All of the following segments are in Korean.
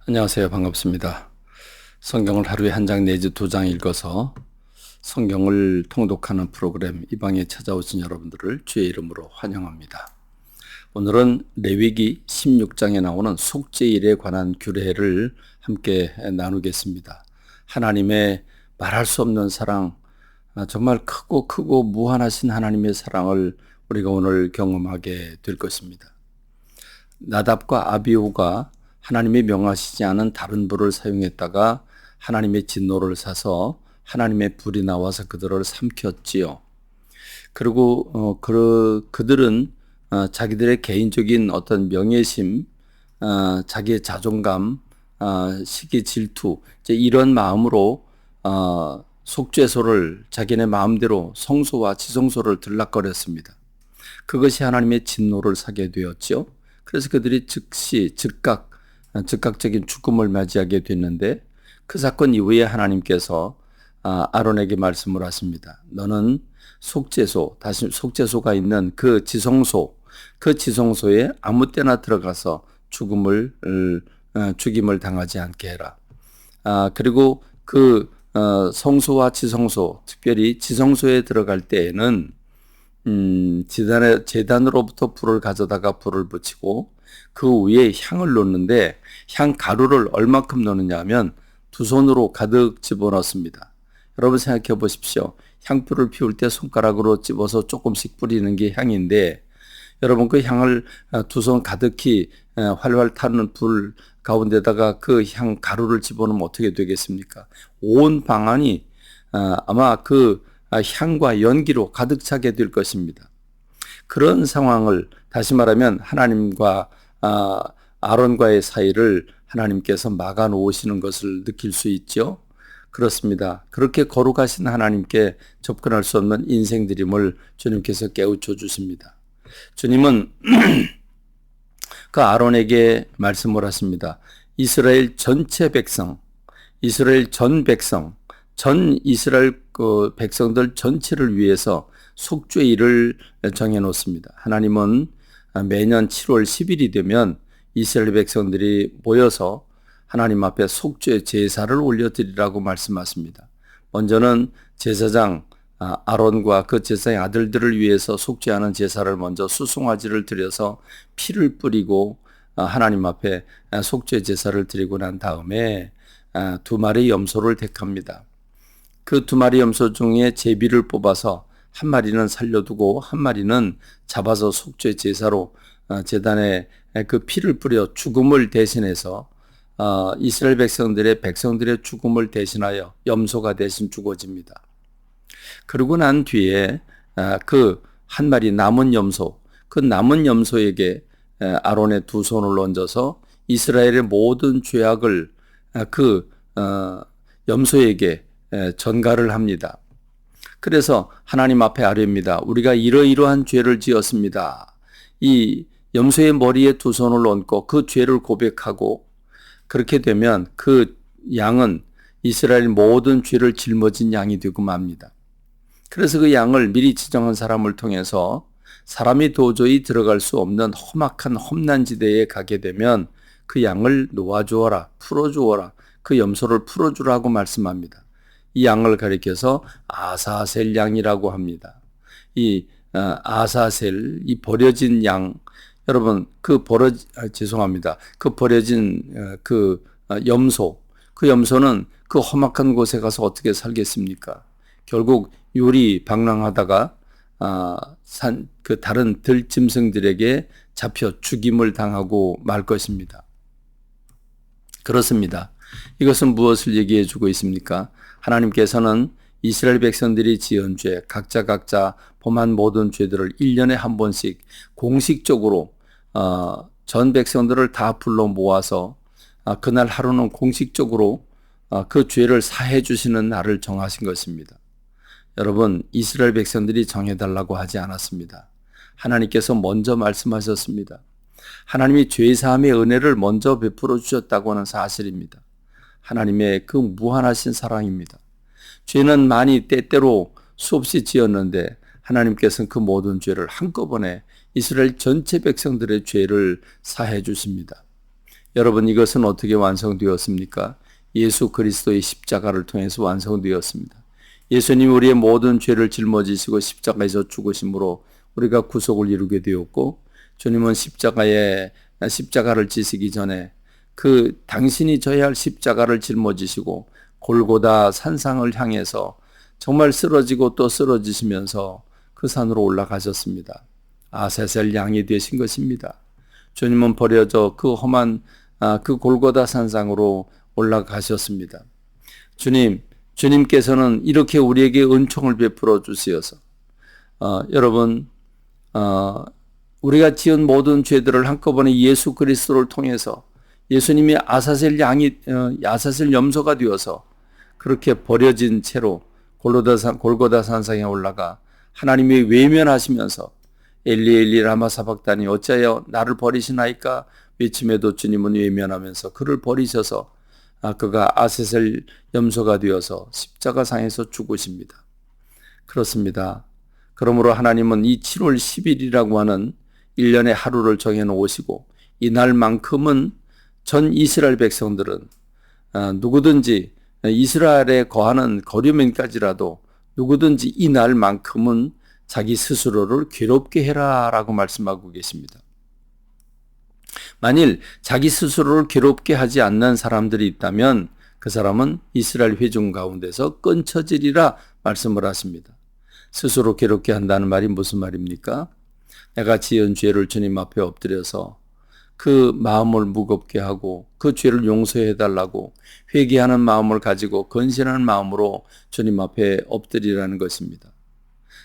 안녕하세요. 반갑습니다. 성경을 하루에 한 장 내지 두 장 읽어서 성경을 통독하는 프로그램 이 방에 찾아오신 여러분들을 주의 이름으로 환영합니다. 오늘은 레위기 16장에 나오는 속죄일에 관한 규례를 함께 나누겠습니다. 하나님의 말할 수 없는 사랑, 정말 크고 무한하신 하나님의 사랑을 우리가 오늘 경험하게 될 것입니다. 나답과 아비후가 하나님이 명하시지 않은 다른 불을 사용했다가 하나님의 진노를 사서 하나님의 불이 나와서 그들을 삼켰지요. 그리고 그들은 자기들의 개인적인 어떤 명예심, 자기의 자존감, 시기 질투, 이제 이런 마음으로 속죄소를 자기네 마음대로 성소와 지성소를 들락거렸습니다. 그것이 하나님의 진노를 사게 되었죠. 그래서 그들이 즉각적인 죽음을 맞이하게 됐는데, 그 사건 이후에 하나님께서 아론에게 말씀을 하십니다. 너는 다시 속죄소가 있는 그 지성소에 아무 때나 들어가서 죽임을 당하지 않게 해라. 그리고 그 성소와 지성소, 특별히 지성소에 들어갈 때에는 제단으로부터 불을 가져다가 불을 붙이고 그 위에 향을 놓는데, 향 가루를 얼마큼 넣느냐 하면 두 손으로 가득 집어넣습니다. 여러분 생각해 보십시오. 향불을 피울 때 손가락으로 집어서 조금씩 뿌리는 게 향인데, 여러분 그 향을 두 손 가득히 활활 타는 불 가운데다가 그 향 가루를 집어넣으면 어떻게 되겠습니까? 온 방안이 아마 그 향과 연기로 가득 차게 될 것입니다. 그런 상황을, 다시 말하면 하나님과 아론과의 사이를 하나님께서 막아 놓으시는 것을 느낄 수 있죠. 그렇습니다. 그렇게 거룩하신 하나님께 접근할 수 없는 인생들임을 주님께서 깨우쳐 주십니다. 주님은 그 아론에게 말씀을 하십니다. 이스라엘 전체 백성, 이스라엘 전 백성, 전 이스라엘 그 백성들 전체를 위해서 속죄일을 정해 놓습니다. 하나님은 매년 7월 10일이 되면 이스라엘 백성들이 모여서 하나님 앞에 속죄 제사를 올려드리라고 말씀하십니다. 먼저는 제사장 아론과 그 제사의 아들들을 위해서 속죄하는 제사를 먼저 수송아지를 드려서 피를 뿌리고 하나님 앞에 속죄 제사를 드리고 난 다음에 두 마리 염소를 택합니다. 그 두 마리 염소 중에 제비를 뽑아서 한 마리는 살려두고 한 마리는 잡아서 속죄 제사로 제단에 그 피를 뿌려 죽음을 대신해서 이스라엘 백성들의 죽음을 대신하여 염소가 대신 죽어집니다. 그러고 난 뒤에 그 한 마리 남은 염소, 그 남은 염소에게 아론의 두 손을 얹어서 이스라엘의 모든 죄악을 그 염소에게 전가를 합니다. 그래서 하나님 앞에 아뢰입니다. 우리가 이러이러한 죄를 지었습니다. 이 염소의 머리에 두 손을 얹고 그 죄를 고백하고, 그렇게 되면 그 양은 이스라엘 모든 죄를 짊어진 양이 되고 맙니다. 그래서 그 양을 미리 지정한 사람을 통해서 사람이 도저히 들어갈 수 없는 험악한 험난지대에 가게 되면 그 양을 놓아주어라, 풀어주어라, 그 염소를 풀어주라고 말씀합니다. 이 양을 가리켜서 아사셀 양이라고 합니다. 이 아사셀, 이 버려진 양, 여러분 그 버려진 그 염소, 그 염소는 그 험악한 곳에 가서 어떻게 살겠습니까? 결국 유리방랑하다가 그 다른 들짐승들에게 잡혀 죽임을 당하고 말 것입니다. 그렇습니다. 이것은 무엇을 얘기해 주고 있습니까? 하나님께서는 이스라엘 백성들이 지은 죄, 각자 범한 모든 죄들을 1년에 한 번씩 공식적으로 전 백성들을 다 불러 모아서 그날 하루는 공식적으로 그 죄를 사해 주시는 날을 정하신 것입니다. 여러분, 이스라엘 백성들이 정해달라고 하지 않았습니다. 하나님께서 먼저 말씀하셨습니다. 하나님이 죄사함의 은혜를 먼저 베풀어 주셨다고 하는 사실입니다. 하나님의 그 무한하신 사랑입니다. 죄는 많이 때때로 수없이 지었는데 하나님께서는 그 모든 죄를 한꺼번에 이스라엘 전체 백성들의 죄를 사해 주십니다. 여러분, 이것은 어떻게 완성되었습니까? 예수 그리스도의 십자가를 통해서 완성되었습니다. 예수님 우리의 모든 죄를 짊어지시고 십자가에서 죽으심으로 우리가 구속을 이루게 되었고, 주님은 십자가를 지시기 전에 그 당신이 져야 할 십자가를 짊어지시고 골고다 산상을 향해서 정말 쓰러지고 또 쓰러지시면서 그 산으로 올라가셨습니다. 아세셀 양이 되신 것입니다. 주님은 버려져 그 험한 그 골고다 산상으로 올라가셨습니다. 주님께서는 이렇게 우리에게 은총을 베풀어 주시어서 여러분, 우리가 지은 모든 죄들을 한꺼번에 예수 그리스도를 통해서 예수님이 아사셀 염소가 되어서 그렇게 버려진 채로 골고다 산상에 올라가 하나님이 외면하시면서 엘리 엘리 라마 사박다니 어찌하여 나를 버리시나이까 외침에도 주님은 외면하면서 그를 버리셔서 그가 아사셀 염소가 되어서 십자가상에서 죽으십니다. 그렇습니다. 그러므로 하나님은 이 7월 10일이라고 하는 1년의 하루를 정해놓으시고 이날만큼은 전 이스라엘 백성들은 누구든지 이스라엘에 거하는 거류민까지라도 누구든지 이날만큼은 자기 스스로를 괴롭게 해라 라고 말씀하고 계십니다. 만일 자기 스스로를 괴롭게 하지 않는 사람들이 있다면 그 사람은 이스라엘 회중 가운데서 끊쳐지리라 말씀을 하십니다. 스스로 괴롭게 한다는 말이 무슨 말입니까? 내가 지은 죄를 주님 앞에 엎드려서 그 마음을 무겁게 하고 그 죄를 용서해 달라고 회개하는 마음을 가지고 건신하는 마음으로 주님 앞에 엎드리라는 것입니다.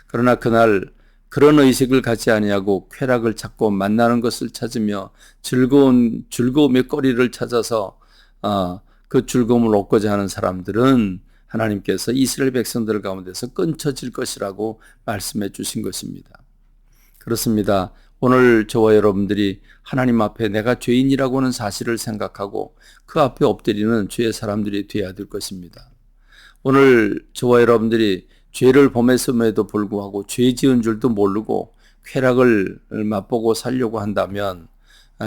그러나 그날 그런 의식을 갖지 아니하고 쾌락을 찾고 만나는 것을 찾으며 즐거움의 거리를 찾아서 그 즐거움을 얻고자 하는 사람들은 하나님께서 이스라엘 백성들 가운데서 끊쳐질 것이라고 말씀해 주신 것입니다. 그렇습니다. 오늘 저와 여러분들이 하나님 앞에 내가 죄인이라고 하는 사실을 생각하고 그 앞에 엎드리는 죄의 사람들이 되어야 될 것입니다. 오늘 저와 여러분들이 죄를 범했음에도 불구하고 죄 지은 줄도 모르고 쾌락을 맛보고 살려고 한다면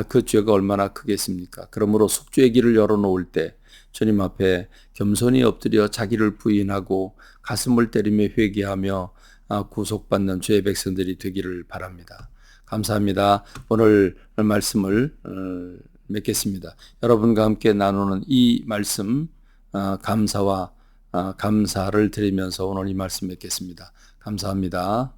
그 죄가 얼마나 크겠습니까? 그러므로 속죄의 길을 열어놓을 때 주님 앞에 겸손히 엎드려 자기를 부인하고 가슴을 때리며 회개하며 구속받는 죄의 백성들이 되기를 바랍니다. 감사합니다. 오늘 말씀을 맺겠습니다. 여러분과 함께 나누는 이 말씀 감사를 드리면서 오늘 이 말씀 맺겠습니다. 감사합니다.